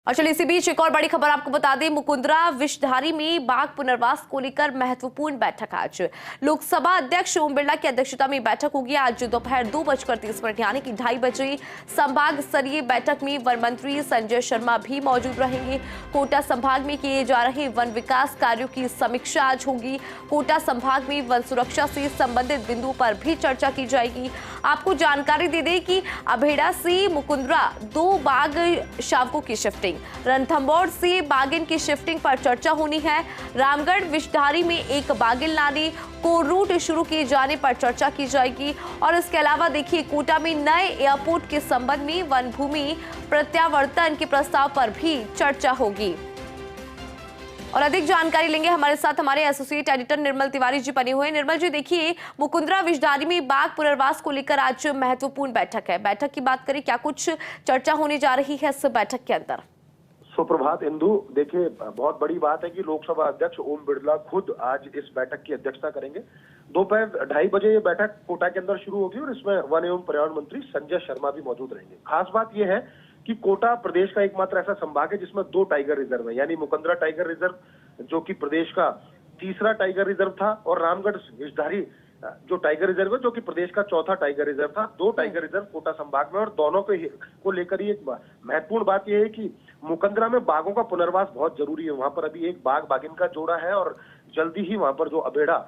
और चलिए इसी बीच एक और बड़ी खबर आपको बता दें, मुकुंदरा विषधारी में बाघ पुनर्वास को लेकर महत्वपूर्ण बैठक आज लोकसभा अध्यक्ष ओम बिरला की अध्यक्षता में बैठक होगी। आज दोपहर 2:30 यानी कि 2:30 बजे संभाग स्तरीय बैठक में वन मंत्री संजय शर्मा भी मौजूद रहेंगे। कोटा संभाग में किए जा रहे वन विकास कार्यों की समीक्षा आज होगी। कोटा संभाग में वन सुरक्षा से संबंधित बिंदुओं पर भी चर्चा की जाएगी। आपको जानकारी दे दें कि अभेड़ा से मुकुंदरा 2 बाघ शावकों की शिफ्टिंग, रणथंभौर से बागिन की शिफ्टिंग पर चर्चा होनी है। रामगढ़ विषधारी में एक बागिन लाने को रूट शुरू किए जाने पर चर्चा की जाएगी। और इसके अलावा देखिए, कोटा में नए एयरपोर्ट के संबंध में वन भूमि प्रत्यावर्तन के प्रस्ताव पर भी चर्चा होगी। और अधिक जानकारी लेंगे, हमारे साथ हमारे एसोसिएट एडिटर निर्मल तिवारी जी बने हुए हैं। निर्मल जी, देखिए मुकुंदरा विषधारी में बाघ पुनर्वास को लेकर आज महत्वपूर्ण बैठक है। बैठक की बात करें, क्या कुछ चर्चा होने जा रही है इस बैठक के अंदर? सुप्रभात इंदु। देखिए, बहुत बड़ी बात है कि लोकसभा अध्यक्ष ओम बिरला खुद आज इस बैठक की अध्यक्षता करेंगे। दोपहर 2:30 बजे ये बैठक कोटा के अंदर शुरू होगी और इसमें वन एवं पर्यावरण मंत्री संजय शर्मा भी मौजूद रहेंगे। खास बात यह है कि कोटा प्रदेश का एकमात्र ऐसा संभाग है जिसमें 2 टाइगर रिजर्व है, यानी मुकुंदरा टाइगर रिजर्व जो कि प्रदेश का तीसरा टाइगर रिजर्व था, और रामगढ़ विषधारी जो टाइगर रिजर्व है जो कि प्रदेश का चौथा टाइगर रिजर्व था। 2 टाइगर रिजर्व कोटा संभाग में, और दोनों को लेकर ही एक महत्वपूर्ण बात यह है कि मुकुंदरा में बाघों का पुनर्वास बहुत जरूरी है। वहां पर अभी एक बाघ बाघिन का जोड़ा है और जल्दी ही वहां पर जो अभेड़ा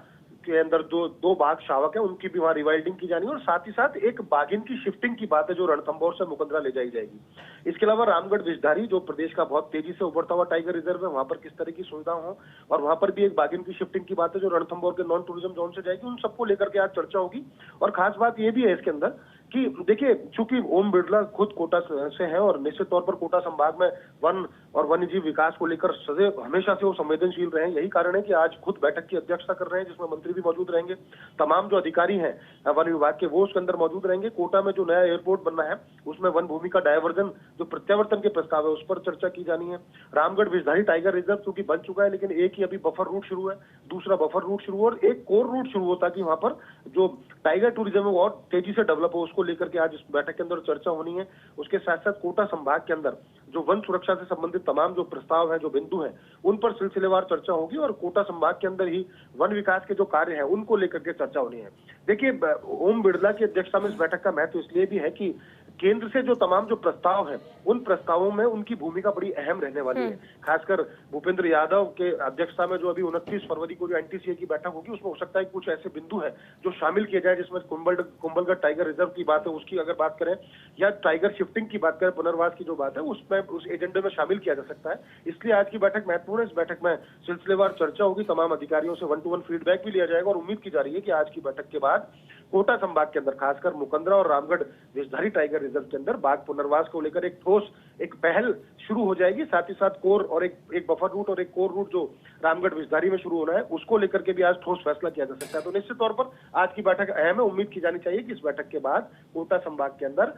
के अंदर जो 2 बाघ शावक है उनकी भी वहां रिवाइल्डिंग की जानी है, और साथ ही साथ एक बाघिन की शिफ्टिंग की बात है जो रणथंभौर से मुकुंदरा ले जाई जाएगी। इसके अलावा रामगढ़ विषधारी जो प्रदेश का बहुत तेजी से उभरता हुआ टाइगर रिजर्व है, वहां पर किस तरह की सुविधा हो, और वहां पर भी एक बाघिन की शिफ्टिंग की बात है जो रणथंभौर के नॉन टूरिज्म जोन से जाएगी। उन सबको लेकर के आज चर्चा होगी। और खास बात यह भी है इसके अंदर कि देखिए, चूंकि ओम बिरला खुद कोटा से हैं और निश्चित तौर पर कोटा संभाग में वन और वन्यजीव विकास को लेकर सदैव हमेशा से वो संवेदनशील रहे हैं। यही कारण है कि आज खुद बैठक की अध्यक्षता कर रहे हैं, जिसमें मंत्री भी मौजूद रहेंगे। तमाम जो अधिकारी हैं वन विभाग के वो उसके अंदर मौजूद रहेंगे। कोटा में जो नया एयरपोर्ट बनना है उसमें वन भूमि का डायवर्जन जो प्रत्यावर्तन के प्रस्ताव है उस पर चर्चा की जानी है। रामगढ़ विषधारी टाइगर रिजर्व चूंकि बन चुका है, लेकिन एक ही अभी बफर रूट शुरू है, दूसरा बफर रूट शुरू और एक कोर रूट शुरू होता है कि वहां पर जो टाइगर टूरिज्म है वो और तेजी से डेवलप हो, उसको लेकर के आज इस बैठक के अंदर चर्चा होनी है। उसके साथ साथ कोटा संभाग के अंदर जो वन सुरक्षा से संबंधित तमाम जो प्रस्ताव है, जो बिंदु हैं, उन पर सिलसिलेवार चर्चा होगी, और कोटा संभाग के अंदर ही वन विकास के जो कार्य हैं उनको लेकर के चर्चा होनी है। देखिए, ओम बिरला की अध्यक्षता में इस बैठक का महत्व इसलिए भी है कि केंद्र से जो तमाम जो प्रस्ताव हैं उन प्रस्तावों में उनकी भूमिका बड़ी अहम रहने वाली है। खासकर भूपेंद्र यादव के अध्यक्षता में जो अभी 29 फरवरी को जो एनटीसीए की बैठक होगी, उसमें हो सकता है कुछ ऐसे बिंदु हैं जो शामिल किए जाए, जिसमें कुंभलगढ़ टाइगर रिजर्व की बात है उसकी अगर बात करें, या टाइगर शिफ्टिंग की बात करें, पुनर्वास की जो बात है उसमें उस एजेंडे में शामिल किया जा सकता है। इसलिए आज की बैठक महत्वपूर्ण है। इस बैठक में सिलसिलेवार चर्चा होगी, तमाम अधिकारियों से 1-to-1 फीडबैक भी लिया जाएगा, और उम्मीद की जा रही है कि आज की बैठक के बाद कोटा संभाग के अंदर खासकर मुकुंदरा और रामगढ़ विषधारी टाइगर रिजर्व के अंदर बाघ पुनर्वास को लेकर एक ठोस एक पहल शुरू हो जाएगी। साथ ही साथ कोर और एक बफर रूट और एक कोर रूट जो रामगढ़ विषधारी में शुरू होना है उसको लेकर के भी आज ठोस फैसला किया जा सकता है। तो निश्चित तौर पर आज की बैठक अहम है। उम्मीद की जानी चाहिए कि इस बैठक के बाद कोटा संभाग के अंदर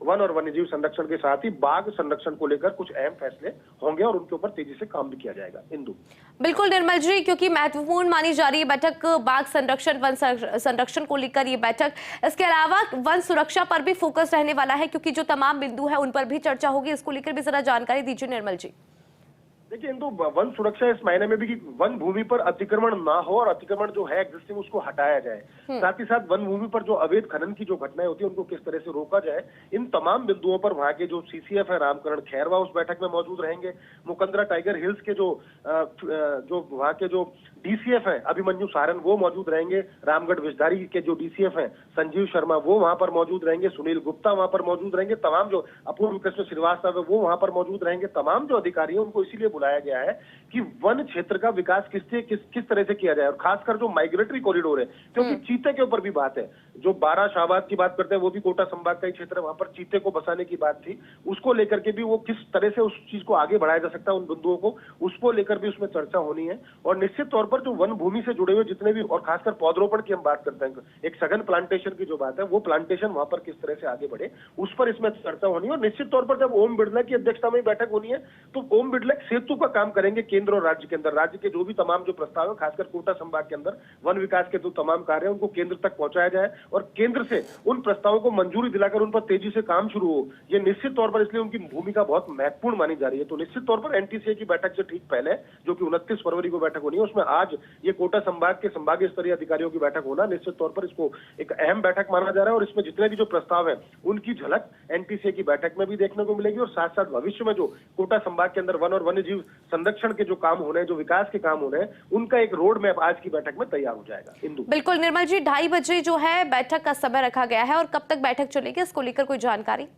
वन और वन्यजीव संरक्षण के साथ ही बाघ संरक्षण को लेकर कुछ अहम फैसले होंगे और उनके ऊपर तेजी से काम भी किया जाएगा। इंदु, बिल्कुल निर्मल जी, क्योंकि महत्वपूर्ण मानी जा रही है बैठक बाघ संरक्षण, वन संरक्षण को लेकर ये बैठक। इसके अलावा वन सुरक्षा पर भी फोकस रहने वाला है, क्योंकि जो तमाम बिंदु है उन पर भी चर्चा होगी। इसको लेकर भी जरा जानकारी दीजिए निर्मल जी। देखिए इंदु, वन सुरक्षा इस मायने में भी कि वन भूमि पर अतिक्रमण ना हो और अतिक्रमण जो है एग्जिस्टिंग उसको हटाया जाए। साथ ही साथ वन भूमि पर जो अवैध खनन की जो घटनाएं होती है उनको किस तरह से रोका जाए, इन तमाम बिंदुओं पर वहां के जो सीसीएफ है रामकरण खैरवा उस बैठक में मौजूद रहेंगे। मुकुंदरा टाइगर हिल्स के जो वहां के जो डीसीएफ है अभिमन्यु सारन वो मौजूद रहेंगे। रामगढ़ विषधारी के जो डीसीएफ है संजीव शर्मा वो वहां पर मौजूद रहेंगे। सुनील गुप्ता वहां पर मौजूद रहेंगे। तमाम जो अपूर्व कृष्ण श्रीवास्तव है वो वहां पर मौजूद रहेंगे। तमाम जो अधिकारी है उनको इसीलिए बुलाया गया है कि वन क्षेत्र का विकास किस तरह से किया जाए, और खासकर जो माइग्रेटरी कॉरिडोर है, क्योंकि चीते के ऊपर भी बात है। जो 12 शाहबाद की बात करते हैं वो भी कोटा संभाग का ही क्षेत्र है, वहां पर चीते को बसाने की बात थी। उसको लेकर के भी वो किस तरह से उस चीज को आगे बढ़ाया जा सकता है, उन बिंदुओं को उसको लेकर भी उसमें चर्चा होनी है। और निश्चित तौर पर जो वन भूमि से जुड़े हुए जितने भी, और खासकर पौधरोपण की हम बात करते हैं, एक सघन प्लांटेशन की जो बात है वो प्लांटेशन वहां पर किस तरह से आगे बढ़े उस पर इसमें चर्चा होनी है। और निश्चित तौर पर जब ओम बिरला की अध्यक्षता में बैठक होनी है तो ओम बिरला एक सेतु हिस्सों का काम करेंगे केंद्र और राज्य के अंदर। राज्य के जो भी तमाम जो प्रस्ताव है, खासकर कोटा संभाग के अंदर वन विकास के जो तमाम कार्य है उनको केंद्र तक पहुंचाया जाए और केंद्र से उन प्रस्तावों को मंजूरी दिलाकर उन पर तेजी से काम शुरू हो। ये निश्चित तौर पर इसलिए उनकी भूमिका बहुत महत्वपूर्ण मानी जा रही है। तो निश्चित तौर पर एनटीसीए की बैठक से ठीक पहले, जो कि 29 फरवरी को बैठक होनी है, उसमें आज ये कोटा संभाग के संभागीय स्तरीय अधिकारियों की बैठक होना निश्चित तौर पर इसको एक अहम बैठक माना जा रहा है और इसमें जितने भी जो प्रस्ताव है उनकी झलक एनटीसीए की बैठक में भी देखने को मिलेगी और साथ साथ भविष्य में जो कोटा संभाग के अंदर वन और वन्य जीव संरक्षण के जो काम होने हैं, जो विकास के काम होने हैं, उनका एक रोड मैप आज की बैठक में तैयार हो जाएगा। इंदु, बिल्कुल निर्मल जी, 2:30 बजे जो है बैठक का समय रखा गया है और कब तक बैठक चलेगी, इसको लेकर कोई जानकारी?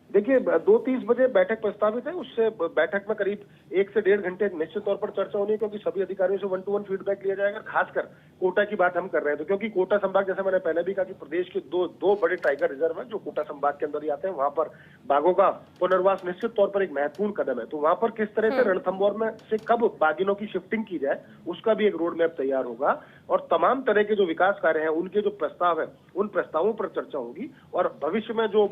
देखिए 2:30 बजे बैठक प्रस्तावित है। उससे बैठक में करीब 1 से 1.5 घंटे निश्चित तौर पर चर्चा होनी है, क्योंकि सभी अधिकारियों से 1-to-1 फीडबैक लिया जाएगा। खासकर कोटा की बात हम कर रहे हैं तो क्योंकि कोटा संभाग, जैसे मैंने पहले भी कहा कि प्रदेश के दो बड़े टाइगर रिजर्व है जो कोटा संभाग के अंदर ही आते हैं। वहां पर बाघों का पुनर्वास निश्चित तौर पर एक महत्वपूर्ण कदम है। तो वहां पर किस तरह से रणथंभौर में से कब बाघिनों की शिफ्टिंग की जाए उसका भी एक रोड मैप तैयार होगा और तमाम तरह के जो विकास कार्य हैं उनके जो प्रस्ताव है उन प्रस्तावों पर चर्चा होगी और भविष्य में जो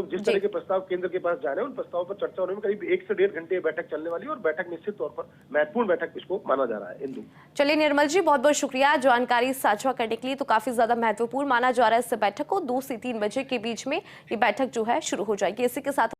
जिस तरह के प्रस्ताव केंद्र के पास जा रहे हैं उन प्रस्तावों पर चर्चा होने में करीब 1 से 1.5 घंटे बैठक चलने वाली है और बैठक निश्चित तौर पर महत्वपूर्ण बैठक इसको माना जा रहा है। इंदु, चलिए निर्मल जी, बहुत बहुत शुक्रिया जानकारी साझा करने के लिए। तो काफी ज्यादा महत्वपूर्ण माना जा रहा है इस बैठक को। 2 से 3 बजे के बीच में ये बैठक जो है शुरू हो जाएगी। इसी के साथ